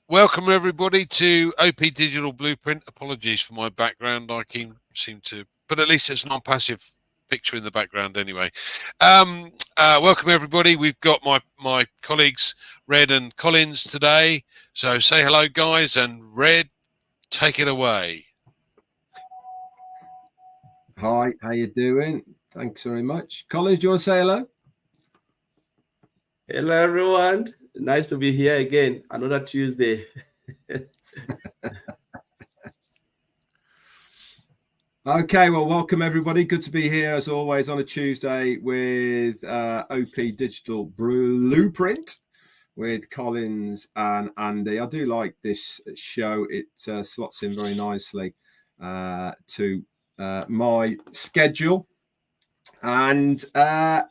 Welcome everybody to OP Digital Blueprint. Apologies for my background. I seem to, but at least it's a non-passive picture in the background anyway. Welcome everybody. We've got my colleagues Red and Collins today. So say hello, guys, and Red, take it away. Hi, how you doing? Thanks very much. Collins, do you want to say hello? Hello, everyone. Nice to be here again. Another Tuesday. Okay, well, welcome everybody. Good to be here as always on a Tuesday with OP Digital Blueprint with Collins and Andy. I do like this show. It slots in very nicely to my schedule. And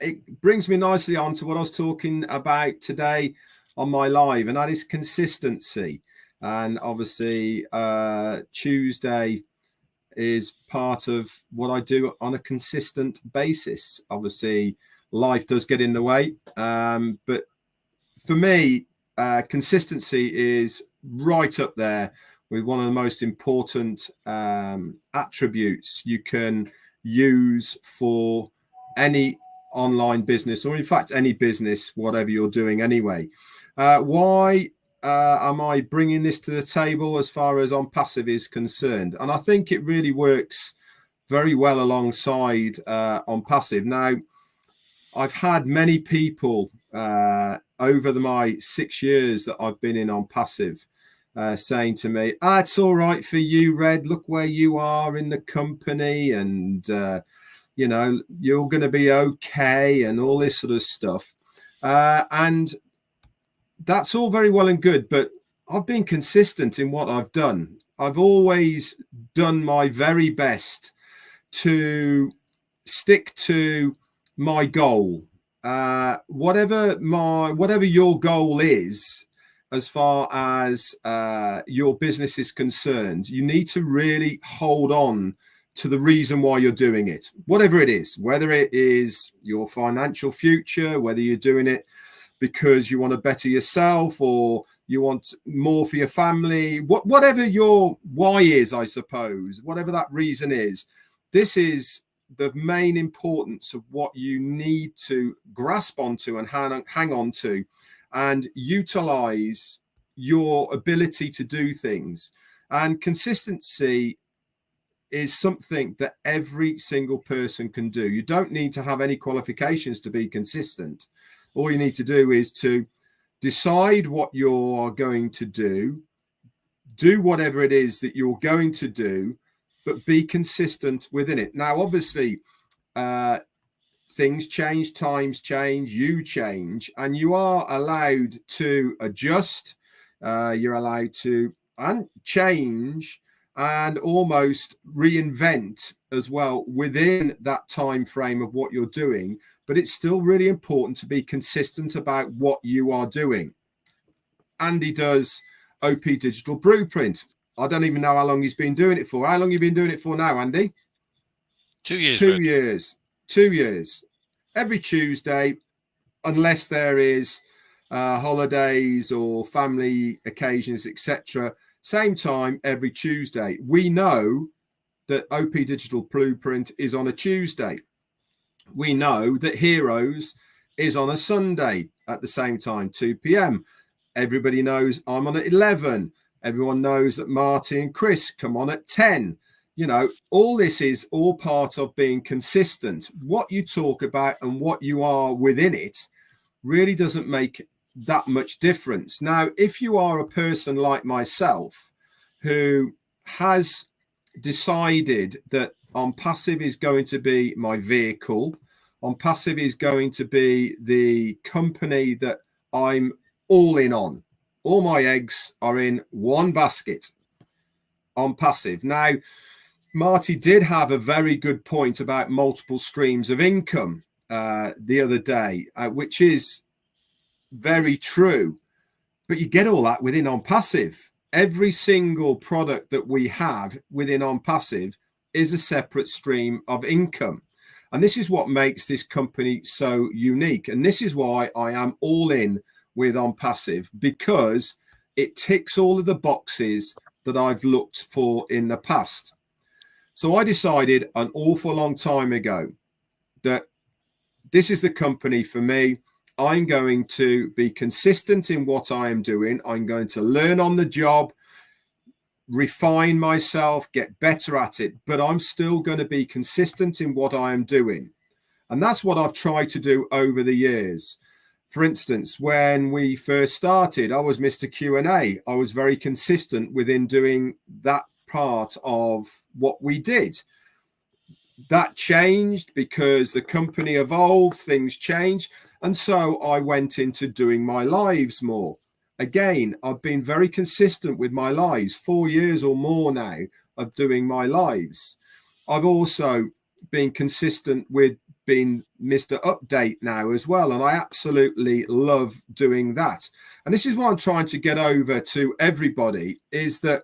it brings me nicely on to what I was talking about today on my live, and that is consistency. And obviously, Tuesday is part of what I do on a consistent basis. Obviously, life does get in the way. But for me, consistency is right up there with one of the most important attributes you can use for any online business, or in fact any business, whatever you're doing anyway. Why am I bringing this to the table as far as ONPASSIVE is concerned? And I think it really works very well alongside ONPASSIVE. Now, I've had many people over my 6 years that I've been in ONPASSIVE saying to me, it's all right for you, Red, look where you are in the company, and you know, you're going to be okay, and all this sort of stuff. And that's all very well and good, but I've been consistent in what I've done. I've always done my very best to stick to my goal. Whatever your goal is, as far as your business is concerned, you need to really hold on to the reason why you're doing it, whatever it is, whether it is your financial future, whether you're doing it because you want to better yourself or you want more for your family, whatever your why is, I suppose, whatever that reason is, this is the main importance of what you need to grasp onto and hang on to and utilize your ability to do things. And consistency is something that every single person can do. You don't need to have any qualifications to be consistent. All you need to do is to decide what you're going to do whatever it is that you're going to do, but be consistent within it. Now, obviously, things change, times change, you change, and you are allowed to adjust. You're allowed to change and almost reinvent as well within that time frame of what you're doing. But it's still really important to be consistent about what you are doing. Andy does OP Digital Blueprint. I don't even know how long he's been doing it for. How long have you been doing it for now, Andy? 2 years. 2 years. 2 years. Every Tuesday, unless there is holidays or family occasions, etc. Same time every Tuesday. We know that OP Digital Blueprint is on a Tuesday. We know that Heroes is on a Sunday at the same time, 2 p.m. Everybody knows I'm on at 11. Everyone knows that Marty and Chris come on at 10. You know, all this is all part of being consistent. What you talk about and what you are within it really doesn't make that much difference. Now, if you are a person like myself who has decided that ONPASSIVE is going to be my vehicle, ONPASSIVE is going to be the company that I'm all in on. All my eggs are in one basket, ONPASSIVE. Now, Marty did have a very good point about multiple streams of income the other day, which is very true. But you get all that within ONPASSIVE. Every single product that we have within ONPASSIVE is a separate stream of income. And this is what makes this company so unique. And this is why I am all in with ONPASSIVE, because it ticks all of the boxes that I've looked for in the past. So I decided an awful long time ago that this is the company for me. I'm going to be consistent in what I am doing. I'm going to learn on the job, refine myself, get better at it, but I'm still going to be consistent in what I am doing. And that's what I've tried to do over the years. For instance, when we first started, I was Mr. Q&A. I was very consistent within doing that part of what we did. That changed because the company evolved, things changed. And so I went into doing my lives more. Again, I've been very consistent with my lives, 4 years or more now of doing my lives. I've also been consistent with being Mr. Update now as well. And I absolutely love doing that. And this is what I'm trying to get over to everybody, is that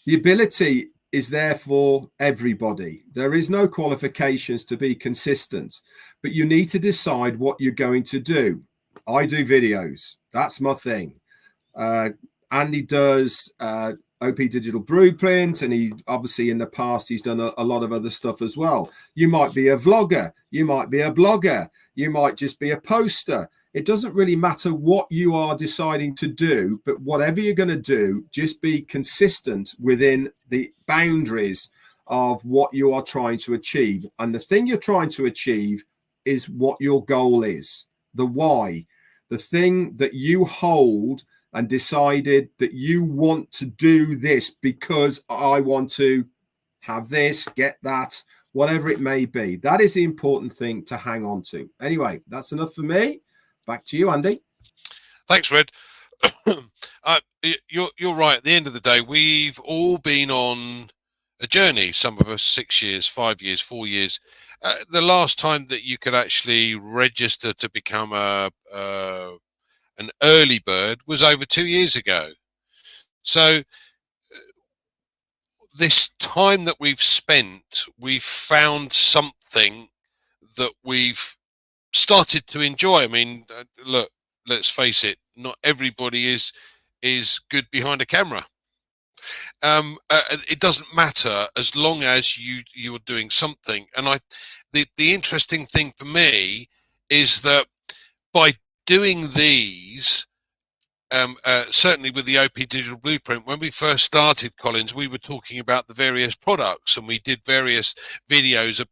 the ability is there for everybody. There is no qualifications to be consistent, but you need to decide what you're going to do. I do videos. That's my thing. Andy does OP Digital Blueprint, and he obviously in the past he's done a lot of other stuff as well. You might be a vlogger, you might be a blogger, you might just be a poster. It doesn't really matter what you are deciding to do, but whatever you're going to do, just be consistent within the boundaries of what you are trying to achieve. And the thing you're trying to achieve is what your goal is, the why, the thing that you hold and decided that you want to do this because I want to have this, get that, whatever it may be. That is the important thing to hang on to. Anyway, that's enough for me. Back to you, Andy. Thanks, Red. You're right. At the end of the day, we've all been on a journey. Some of us 6 years, 5 years, 4 years. The last time that you could actually register to become an early bird was over 2 years ago. So this time that we've spent, we've found something that we've started to enjoy. I mean, look, let's face it, not everybody is good behind a camera. It doesn't matter as long as you're doing something. And the interesting thing for me is that by doing these, certainly with the OP Digital Blueprint, when we first started, Collins, we were talking about the various products, and we did various videos,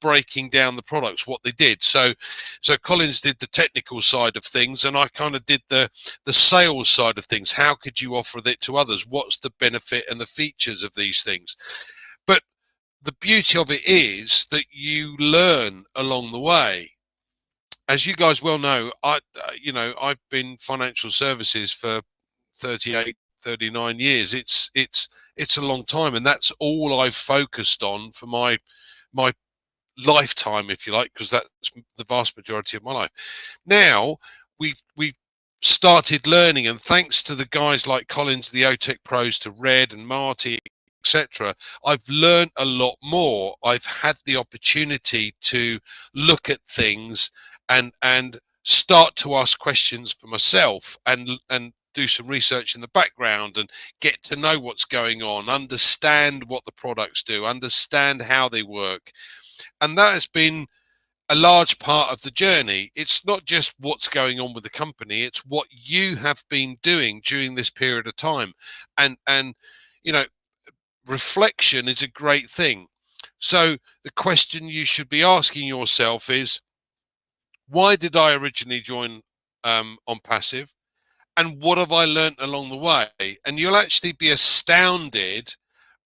breaking down the products, what they did. So Collins did the technical side of things, and I kind of did the sales side of things. How could you offer it to others? What's the benefit and the features of these things? But the beauty of it is that you learn along the way. As you guys well know, I've been financial services for 38, 39 years. It's a long time, and that's all I've focused on for my lifetime, if you like, because that's the vast majority of my life. Now we've started learning, and thanks to the guys like Collins, the OTech pros, to Red and Marty, etc., I've learned a lot more. I've had the opportunity to look at things and start to ask questions for myself and do some research in the background and get to know what's going on, understand what the products do, understand how they work. And that has been a large part of the journey. It's not just what's going on with the company, it's what you have been doing during this period of time. And reflection is a great thing. So the question you should be asking yourself is, why did I originally join ONPASSIVE, and what have I learned along the way? And you'll actually be astounded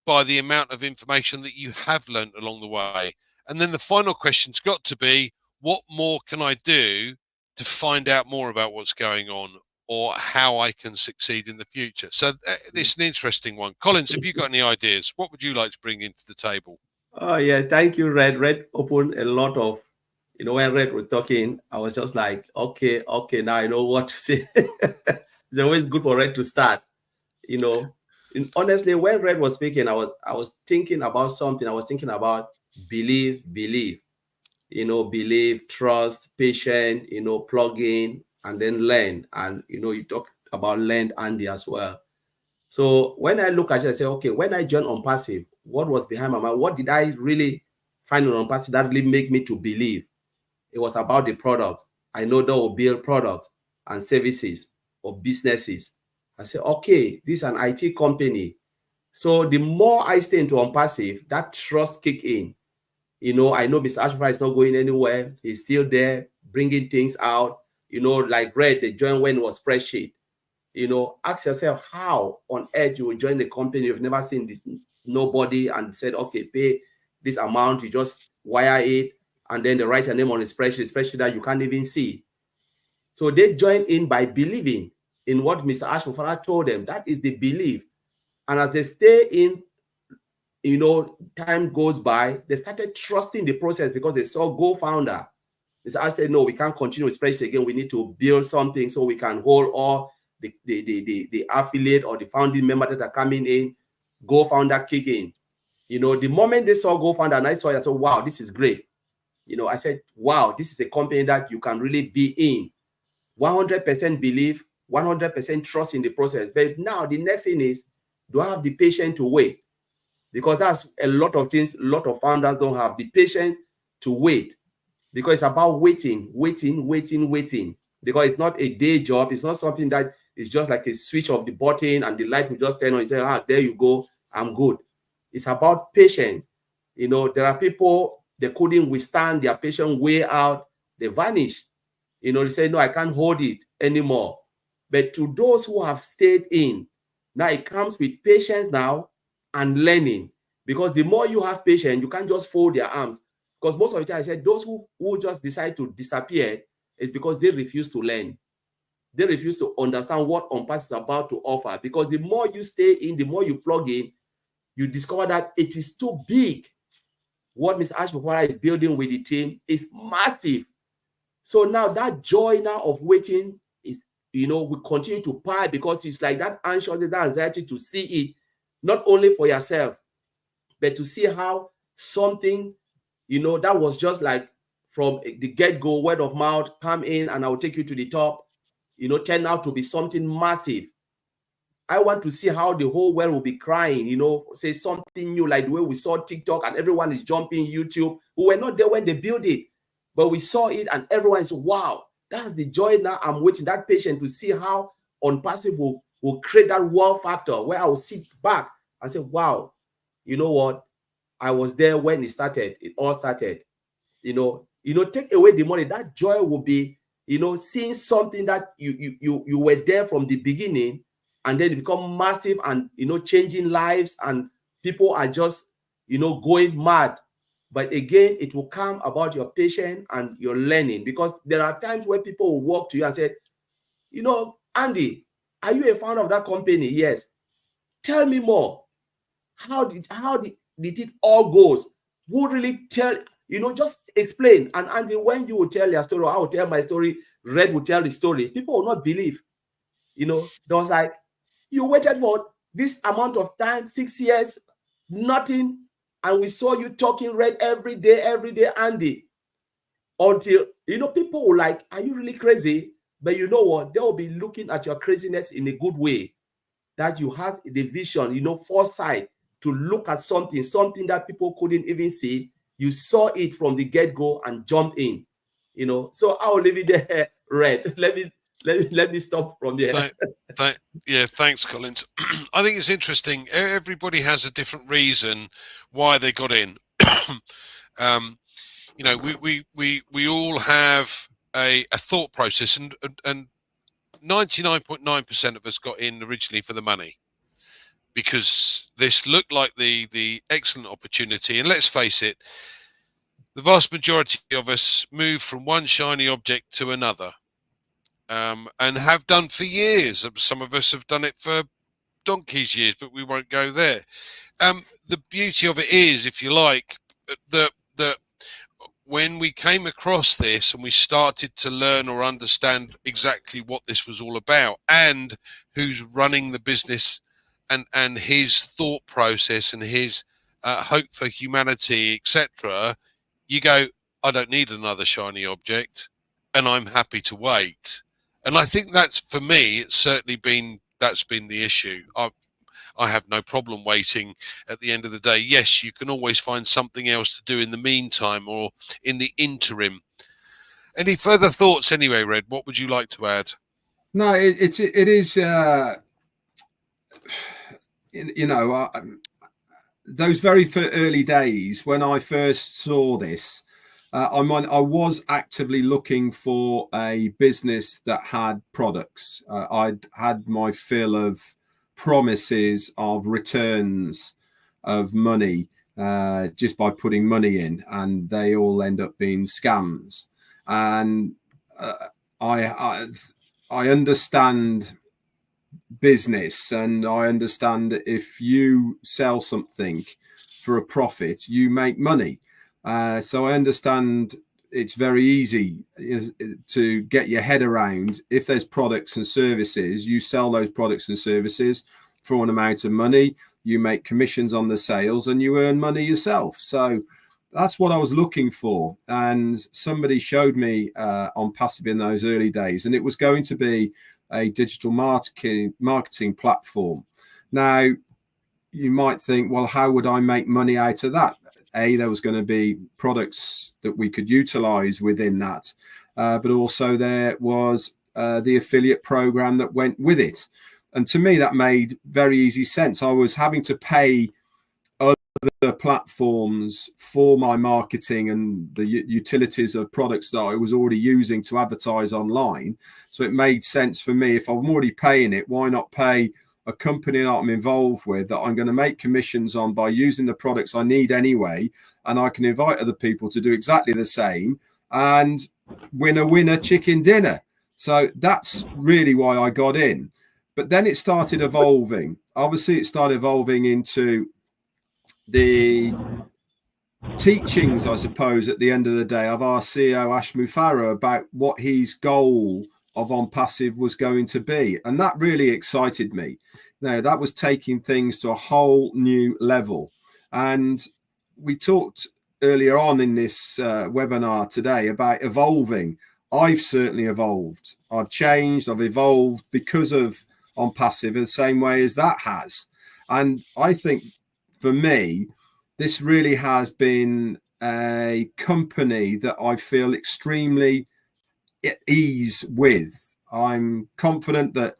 by the amount of information that you have learned along the way. And then the final question's got to be, what more can I do to find out more about what's going on, or how I can succeed in the future? So it's an interesting one. Collins, have you got any ideas? What would you like to bring into the table? Oh, yeah. Thank you, Red. Red opened a lot of, when Red was talking, I was just like, okay, now I know what to say. It's always good for Red to start, And honestly, when Red was speaking, I was thinking about something. I was thinking about believe, believe, trust, patience, plug in, and then learn. And, you about land, Andy, as well. So when I look at it, I say, okay, when I joined ONPASSIVE, what was behind my mind? What did I really find on ONPASSIVE that really make me to believe? It was about the product. I know they will build products and services or businesses. I said, okay, this is an IT company. So the more I stay into ONPASSIVE, that trust kick in. You know, I know Mr. Ash Mufare is not going anywhere. He's still there, bringing things out. You know, like Red, they joined when it was spreadsheet. You know, ask yourself how on earth you will join the company you've never seen this nobody and said, okay, pay this amount, you just wire it, and then they write your name on a spreadsheet that you can't even see. So they joined in by believing in what Mr. Ash Mufare told them. That is the belief. And as they stay in, you know, time goes by, they started trusting the process because they saw Go-Founder. Mr. Ash said, no, we can't continue with spreadsheet again. We need to build something so we can hold all the affiliate or the founding member that are coming in, Go-Founder kick in. You know, the moment they saw Go-Founder and I saw it, I said, wow, this is great. You know, I said, wow, this is a company that you can really be in. 100% believe, 100% trust in the process. But now the next thing is, do I have the patience to wait? Because that's a lot of things, a lot of founders don't have the patience to wait. Because it's about waiting. Because it's not a day job. It's not something that is just like a switch of the button and the light will just turn on. You say, ah, there you go, I'm good. It's about patience. You know, there are people, they couldn't withstand their patient way out. They vanish. You know, they say, no, I can't hold it anymore. But to those who have stayed in, now it comes with patience now and learning. Because the more you have patience, you can't just fold your arms. Because most of the time I said, those who just decide to disappear is because they refuse to learn. They refuse to understand what ONPASSIVE is about to offer. Because the more you stay in, the more you plug in, you discover that it is too big. What Mr. Ash Mufare is building with the team is massive. So now that joy now of waiting is, you know, we continue to pile because it's like that anxiousness, that anxiety to see it, not only for yourself, but to see how something, you know, that was just like from the get-go, word of mouth, come in and I will take you to the top, you know, turn out to be something massive. I want to see how the whole world will be crying, you know, say something new, like the way we saw TikTok and everyone is jumping YouTube, who were not there when they built it. But we saw it and everyone is, wow, that's the joy now. I'm waiting, that patient, to see how ONPASSIVE will create that wow factor where I will sit back and say, wow, you know what? I was there when it started. It all started. You know, take away the money. That joy will be, you know, seeing something that you were there from the beginning, and then it become massive and, you know, changing lives, and people are just, you know, going mad. But again, it will come about your patience and your learning, because there are times where people will walk to you and say, you know, Andy, are you a founder of that company? Yes. Tell me more. How did it all goes? Who really tell, you know, just explain. And Andy, when you will tell your story, or I will tell my story, Red will tell the story, people will not believe. You know, there was like, you waited for this amount of time, 6 years, nothing, and we saw you talking Red every day, Andy, until, you know, people will like, are you really crazy? But you know what? They will be looking at your craziness in a good way, that you have the vision, you know, foresight to look at something that people couldn't even see. You saw it from the get-go and jump in, you know. So I will leave it there, Red. Let me stop from there. Yeah, thanks, Collins. I think it's interesting. Everybody has a different reason why they got in. You know, we all have a thought process, and 99.9% of us got in originally for the money, because this looked like the excellent opportunity. And let's face it, the vast majority of us move from one shiny object to another, and have done for years. Some of us have done it for donkey's years, but we won't go there. The beauty of it is, if you like, that when we came across this and we started to learn or understand exactly what this was all about, and who's running the business, and his thought process and his hope for humanity, etc., you go, I don't need another shiny object, and I'm happy to wait. And I think that's, for me, it's certainly been, that's been the issue. I have no problem waiting at the end of the day. Yes, you can always find something else to do in the meantime or in the interim. Any further thoughts anyway, Red? What would you like to add? No, it is, you know, those very early days when I first saw this, I was actively looking for a business that had products. I'd had my fill of promises of returns of money just by putting money in, and they all end up being scams. And I understand business, and I understand that if you sell something for a profit, you make money. So I understand it's very easy to get your head around. If there's products and services, you sell those products and services for an amount of money, you make commissions on the sales, and you earn money yourself. So that's what I was looking for. And somebody showed me on Passive in those early days, and it was going to be a digital marketing platform. Now, you might think, well, how would I make money out of that? There was going to be products that we could utilize within that, but also there was the affiliate program that went with it. And to me, that made very easy sense. I was having to pay other platforms for my marketing and the utilities of products that I was already using to advertise online. So it made sense for me, if I'm already paying it, why not pay a company that I'm involved with that I'm going to make commissions on by using the products I need anyway, and I can invite other people to do exactly the same and winner chicken dinner. So that's really why I got in. But then it started evolving. Obviously, it started evolving into the teachings, I suppose, at the end of the day, of our CEO Ash Mufareh about what his goal of ONPASSIVE was going to be. And that really excited me. Now, that was taking things to a whole new level. And we talked earlier on in this webinar today about evolving. I've certainly evolved. I've changed. I've evolved because of ONPASSIVE in the same way as that has. And I think for me, this really has been a company that I feel extremely at ease with. I'm confident that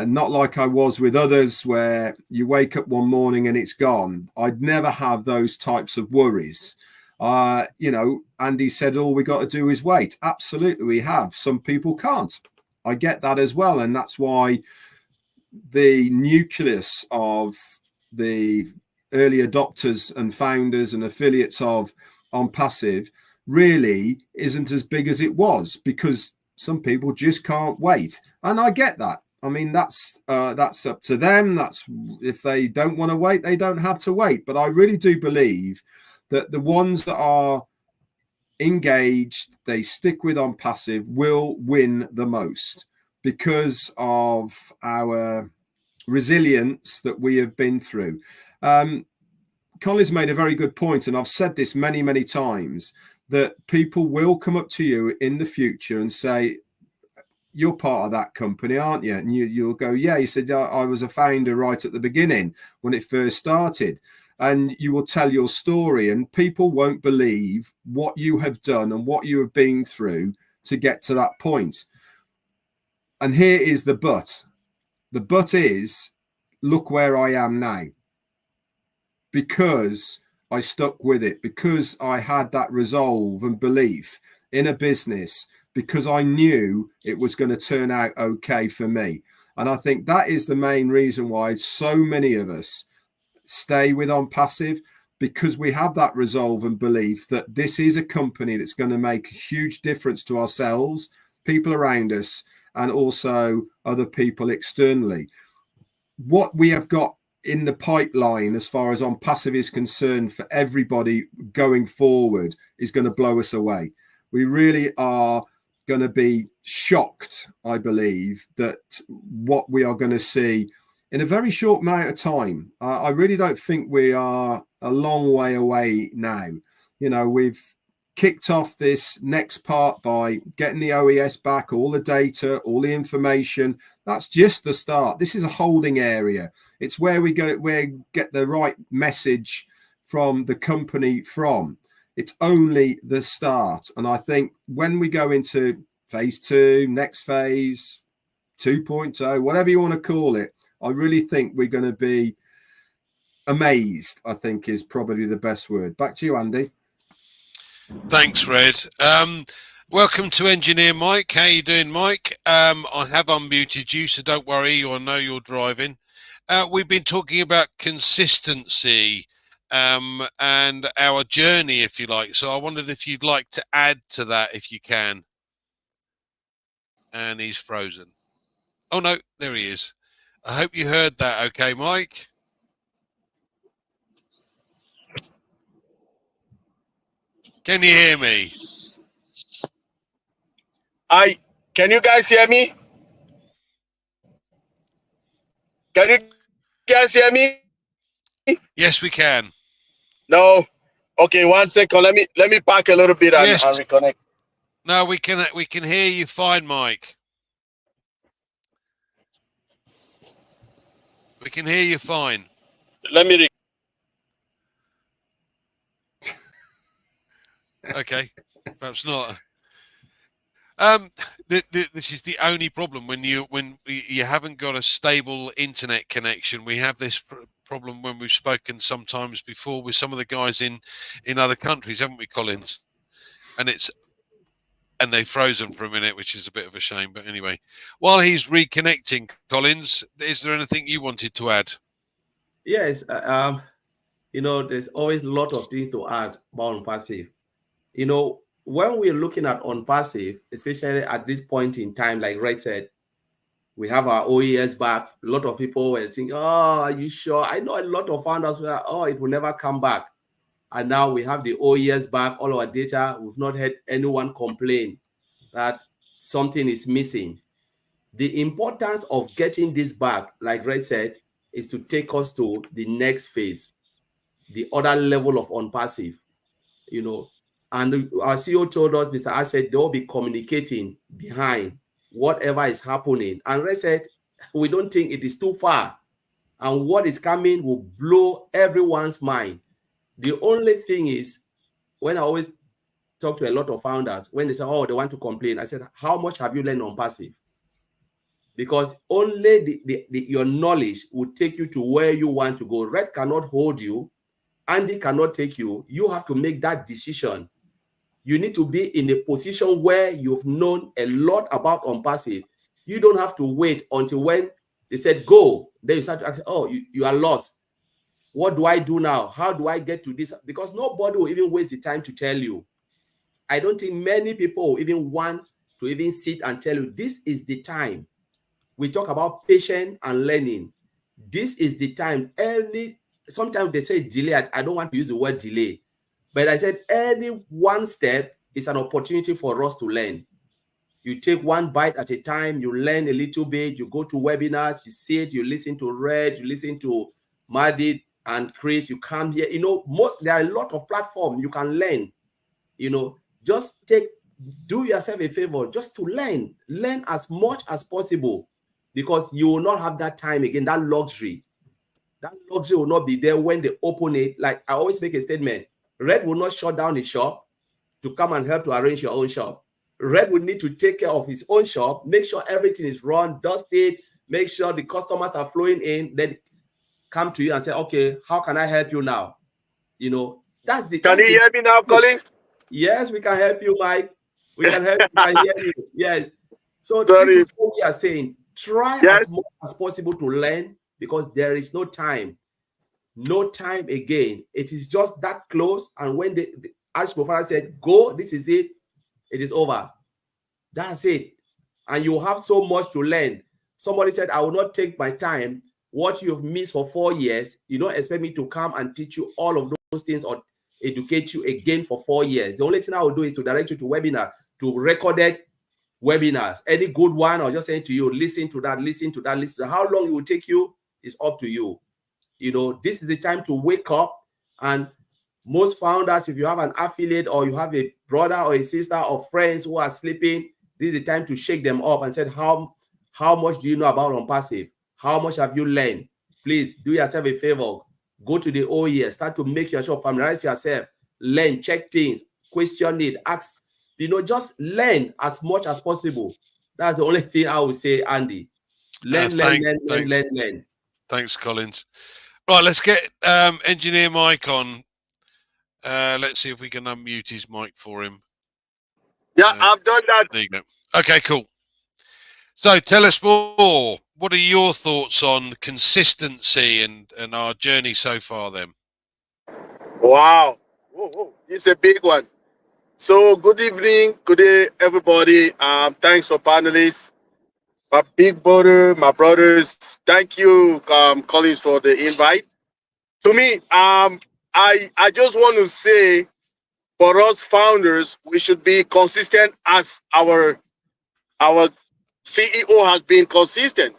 not like I was with others where you wake up one morning and it's gone. I'd never have those types of worries. You know, Andy said all we got to do is wait. Absolutely, we have. Some people can't. I get that as well. And that's why the nucleus of the early adopters and founders and affiliates of ONPASSIVE really isn't as big as it was, because some people just can't wait. And I get that. I mean, that's up to them. That's, if they don't want to wait, they don't have to wait. But I really do believe that the ones that are engaged, they stick with ONPASSIVE, will win the most because of our resilience that we have been through. Colin's made a very good point, and I've said this many, many times, that people will come up to you in the future and say, you're part of that company, aren't you? And you'll go, yeah. He said, I was a founder right at the beginning when it first started. And you will tell your story, and people won't believe what you have done and what you have been through to get to that point. And here is the but. The but is, look where I am now. Because I stuck with it, because I had that resolve and belief in a business, because I knew it was going to turn out okay for me. And I think that is the main reason why so many of us stay with ONPASSIVE, because we have that resolve and belief that this is a company that's going to make a huge difference to ourselves, people around us, and also other people externally. What we have got in the pipeline as far as ONPASSIVE is concerned for everybody going forward is going to blow us away. We really are going to be shocked, I believe, that what we are going to see in a very short amount of time. I really don't think we are a long way away now. You know, we've kicked off this next part by getting the OES back, all the data, all the information. That's just the start. This is a holding area. It's where we get the right message from the company from. It's only the start. And I think when we go into phase 2, next phase, 2.0, whatever you want to call it, I really think we're going to be amazed, I think is probably the best word. Back to you, Andy. Thanks, Red. Welcome to Engineer Mike. How you doing, Mike? I have unmuted you, so don't worry. I know you're driving. We've been talking about consistency and our journey, if you like. So I wondered if you'd like to add to that, if you can. And he's frozen. Oh, no, there he is. I hope you heard that okay, Mike. Can you hear me? Can you guys hear me? Can you guys hear me? Yes, we can. No. Okay, 1 second. Let me park a little bit and, Yes. and reconnect. No, we can hear you fine, Mike. We can hear you fine. Let me. Okay, perhaps not. This is the only problem when you haven't got a stable internet connection. We have this problem when we've spoken sometimes before with some of the guys in other countries, haven't we, Collins? And they've frozen for a minute, which is a bit of a shame. But anyway, while he's reconnecting, Collins, is there anything you wanted to add? Yes, you know, there's always a lot of things to add about ONPASSIVE. You know, when we're looking at ONPASSIVE, especially at this point in time, like Red said, we have our OES back. A lot of people were thinking, oh, are you sure? I know a lot of founders were, oh, it will never come back. And now we have the OES back, all our data. We've not had anyone complain that something is missing. The importance of getting this back, like Red said, is to take us to the next phase, the other level of ONPASSIVE, you know. And our CEO told us, Mr. Ash said, they'll be communicating behind whatever is happening. And Red said, we don't think it is too far. And what is coming will blow everyone's mind. The only thing is, when I always talk to a lot of founders, when they say, oh, they want to complain, I said, how much have you learned on passive? Because only your knowledge will take you to where you want to go. Red cannot hold you. Andy cannot take you. You have to make that decision. You need to be in a position where you've known a lot about ONPASSIVE. You don't have to wait until when they said go. Then you start to ask, oh, you are lost. What do I do now? How do I get to this? Because nobody will even waste the time to tell you. I don't think many people even want to even sit and tell you, this is the time. We talk about patience and learning. This is the time. Sometimes they say delay. I don't want to use the word delay. But I said any one step is an opportunity for us to learn. You take one bite at a time. You learn a little bit. You go to webinars. You see it. You listen to Red. You listen to Madid and Chris. You come here. You know, there are a lot of platforms you can learn. You know, just do yourself a favor just to learn as much as possible, because you will not have that time again, that luxury will not be there when they open it. Like I always make a statement, Red will not shut down his shop to come and help to arrange your own shop. Red will need to take care of his own shop, make sure everything is run, dust it, make sure the customers are flowing in, then come to you and say, okay, how can I help you now? You know, that's the— Can you hear me now, Collins? Yes, we can help you, Mike. We can help you. I hear you. Yes. So this is what we are saying. Try as much as possible to learn, because there is no time. No time again. It is just that close. And when the Ash Mufareh said, go, this is it. It is over. That's it. And you have so much to learn. Somebody said, I will not take my time. What you've missed for 4 years, you don't expect me to come and teach you all of those things or educate you again for 4 years. The only thing I will do is to direct you to webinar, to recorded webinars. Any good one, I'll just say to you, listen to that, listen to that, listen to that. How long it will take you is up to you. You know, this is the time to wake up and Most founders, if you have an affiliate or you have a brother or a sister or friends who are sleeping, this is the time to shake them up and say, how much do you know about ONPASSIVE? How much have you learned? Please do yourself a favor. Go to the OES, start to make yourself, familiarize yourself, learn, check things, question it, ask, just learn as much as possible. That's the only thing I would say, Andy. Learn. Thanks, Collins. Right, let's get engineer Mike on. Let's see if we can unmute his mic for him. Yeah, I've done that. There you go. Okay, cool. So tell us more. What are your thoughts on consistency and our journey so far then? Wow. Whoa. It's a big one. So good evening, good day, everybody. Thanks for panelists. My big brother, my brothers, thank you, Collins, for the invite. To me, I just want to say, for us founders, we should be consistent as our CEO has been consistent.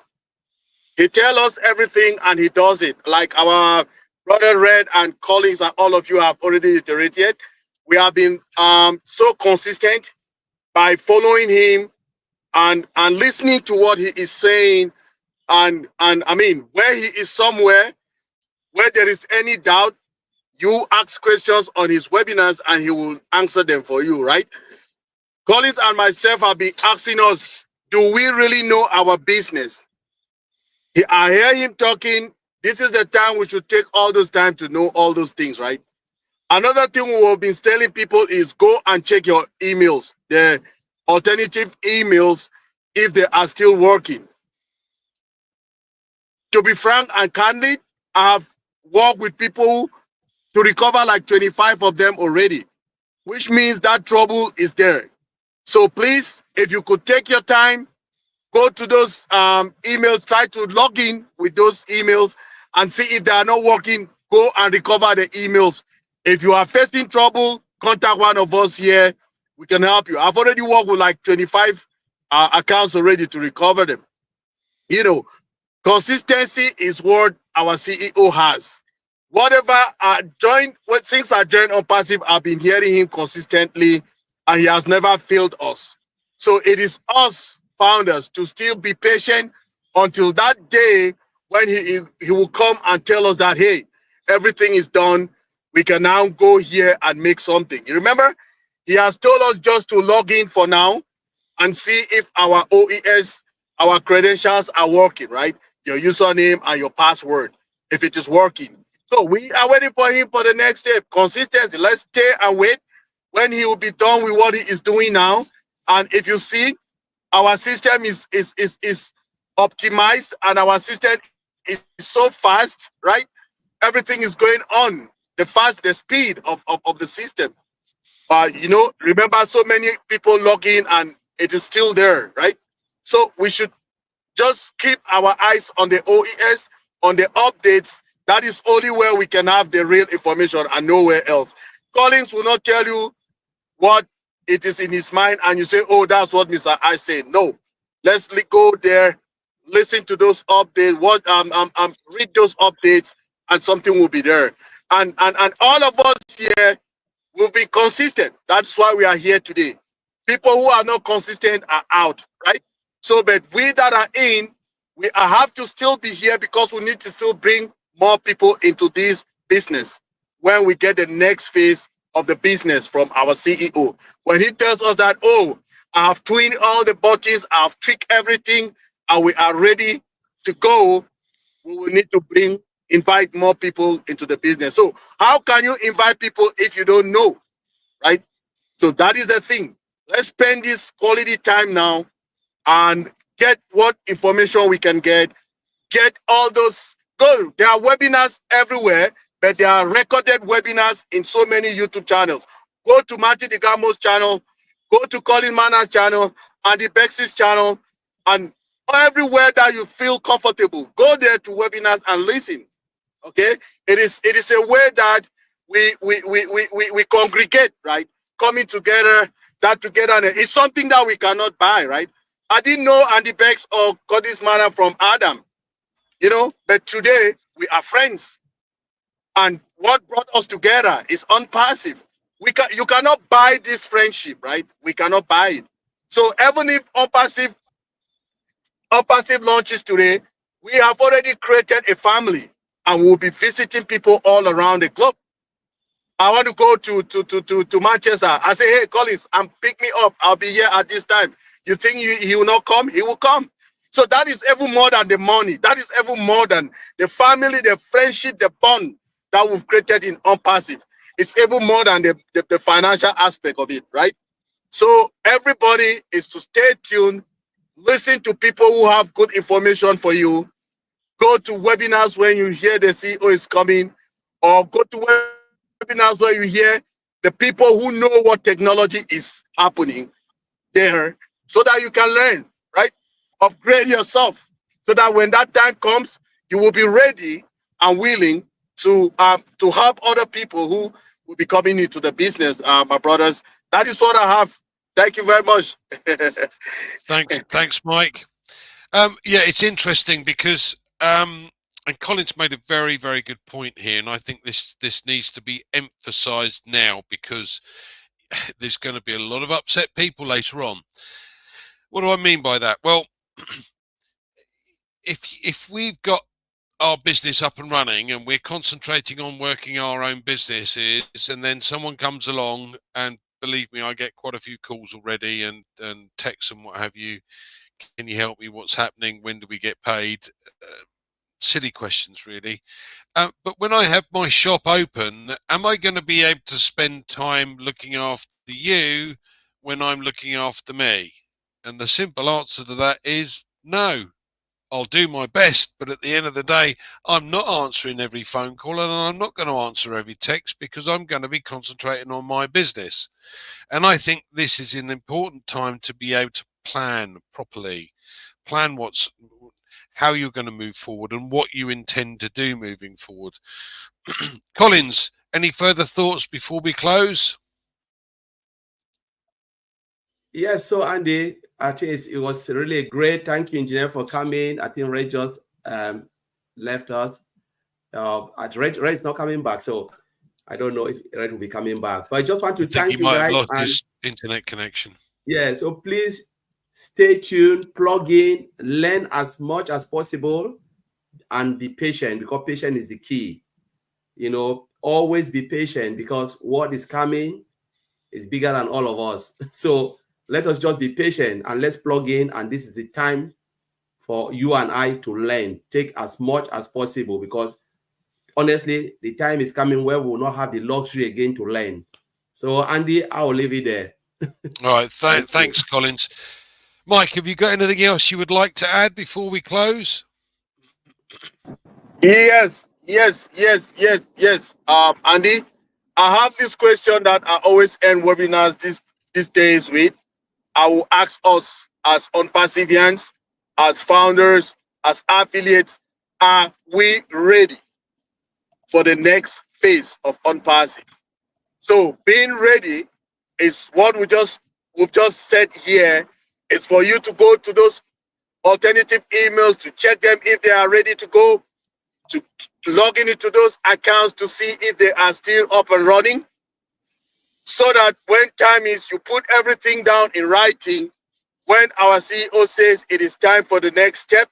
He tells us everything and he does it. Like our brother Red and Collins and all of you have already iterated. We have been so consistent by following him and listening to what he is saying. And I mean, where he is somewhere, where there is any doubt, you ask questions on his webinars and he will answer them for you, right? Collins and myself have been asking us, do we really know our business? I hear him talking. This is the time we should take all those time to know all those things, right? Another thing we have been telling people is go and check your emails, the alternative emails, if they are still working. To be frank and candid, I have worked with people to recover like 25 of them already, which means that trouble is there. So please, if you could take your time, go to those emails, try to log in with those emails and see if they are not working, go and recover the emails. If you are facing trouble, contact one of us here. We can help you. I've already worked with like 25 accounts already to recover them. You know, consistency is what our CEO has. Whatever since I joined ONPASSIVE, I've been hearing him consistently and he has never failed us. So it is us founders to still be patient until that day when he will come and tell us that, hey, everything is done. We can now go here and make something. You remember, he has told us just to log in for now and see if our OES, our credentials are working, right? Your username and your password, if it is working. So we are waiting for him for the next step, consistency. Let's stay and wait when he will be done with what he is doing now. And if you see, our system is optimized and our system is so fast, right? Everything is going on the speed of the system. Remember, so many people log in and it is still there, right? So we should just keep our eyes on the OES, on the updates. That is only where we can have the real information and nowhere else. Collins will not tell you what it is in his mind and you say, oh, that's what Mr. I said. No, let's go there, listen to those updates, read those updates and something will be there. And all of us here will be consistent. That's why we are here today. People who are not consistent are out, right? So, but we that are in, we have to still be here because we need to still bring more people into this business when we get the next phase of the business from our CEO. When he tells us that, oh, I have tweaked all the buttons, I have tweaked everything, and we are ready to go, we will need to invite more people into the business. So how can you invite people if you don't know, right? So that is the thing. Let's spend this quality time now and get what information we can get all those, go. There are webinars everywhere, but there are recorded webinars in so many YouTube channels. Go to Marty DeGamo's channel, go to Colin Mana's channel, and the Bex's channel, and everywhere that you feel comfortable, go there to webinars and listen. Okay, it is a way that we congregate, right? Coming together, that togetherness is something that we cannot buy, right? I didn't know Andy Bex or Codis Mana from Adam, but today we are friends. And what brought us together is Unpassive. You cannot buy this friendship, right? We cannot buy it. So even if Unpassive launches today, we have already created a family and we'll be visiting people all around the globe. I want to go to Manchester. I say, hey, Collins, pick me up. I'll be here at this time. You think he will not come? He will come. So that is even more than the money. That is even more than the family, the friendship, the bond that we've created in Unpassive. It's even more than the financial aspect of it, right? So everybody is to stay tuned, listen to people who have good information for you, go to webinars when you hear the CEO is coming, or go to webinars where you hear the people who know what technology is happening there, so that you can learn, right? Upgrade yourself so that when that time comes, you will be ready and willing to help other people who will be coming into the business, my brothers. That is what I have. Thank you very much. Thanks, Mike. Yeah, it's interesting because and Colin's made a very, very good point here, and I think this needs to be emphasised now because there's going to be a lot of upset people later on. What do I mean by that? Well, if we've got our business up and running and we're concentrating on working our own businesses, and then someone comes along, and believe me, I get quite a few calls already and texts and what have you. Can you help me? What's happening? When do we get paid? Silly questions, really. But when I have my shop open, am I going to be able to spend time looking after you when I'm looking after me? And the simple answer to that is no. I'll do my best, but at the end of the day, I'm not answering every phone call and I'm not going to answer every text because I'm going to be concentrating on my business. And I think this is an important time to be able to plan properly, plan how you're going to move forward and what you intend to do moving forward. Collins, any further thoughts before we close? Yes, so Andy, I think it was really great. Thank you, engineer, for coming. I think Ray just left us. Ray is not coming back, so I don't know if Ray will be coming back. But I just want to thank you guys. He might have lost his internet connection. Yeah, so please stay tuned, plug in, learn as much as possible, and be patient, because patience is the key. You know, always be patient, because what is coming is bigger than all of us. So let us just be patient and let's plug in. And this is the time for you and I to learn. Take as much as possible, because honestly, the time is coming where we will not have the luxury again to learn. So Andy, I will leave it there. All right. Thanks, Collins. Mike, have you got anything else you would like to add before we close? Yes. Andy, I have this question that I always end webinars these days with. I will ask us as Unpassivians, as founders, as affiliates, are we ready for the next phase of Unpassive? So being ready is what we've just said here. It's for you to go to those alternative emails to check them if they are ready to go, to log into those accounts to see if they are still up and running, so that when time is, you put everything down in writing. When our CEO says it is time for the next step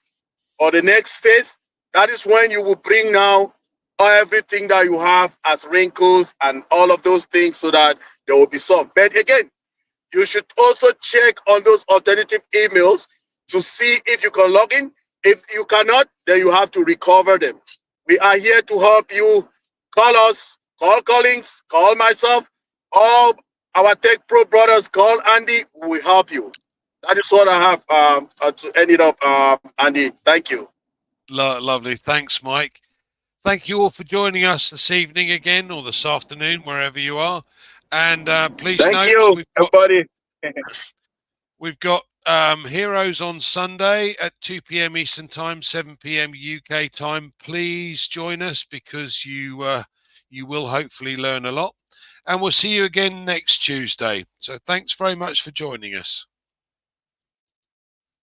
or the next phase, that is when you will bring now everything that you have as wrinkles and all of those things, so that they will be solved. But again, you should also check on those alternative emails to see if you can log in. If you cannot, then you have to recover them. We are here to help you. Call us, call Collins, call myself, all our Tech Pro brothers, call Andy. We will help you. That is what I have to end it up, Andy. Thank you. Lovely. Thanks, Mike. Thank you all for joining us this evening again, or this afternoon, wherever you are. And please Thank note, you, everybody. We've got Heroes on Sunday at 2 p.m. Eastern Time, 7 p.m. UK time. Please join us, because you will hopefully learn a lot. And we'll see you again next Tuesday. So thanks very much for joining us.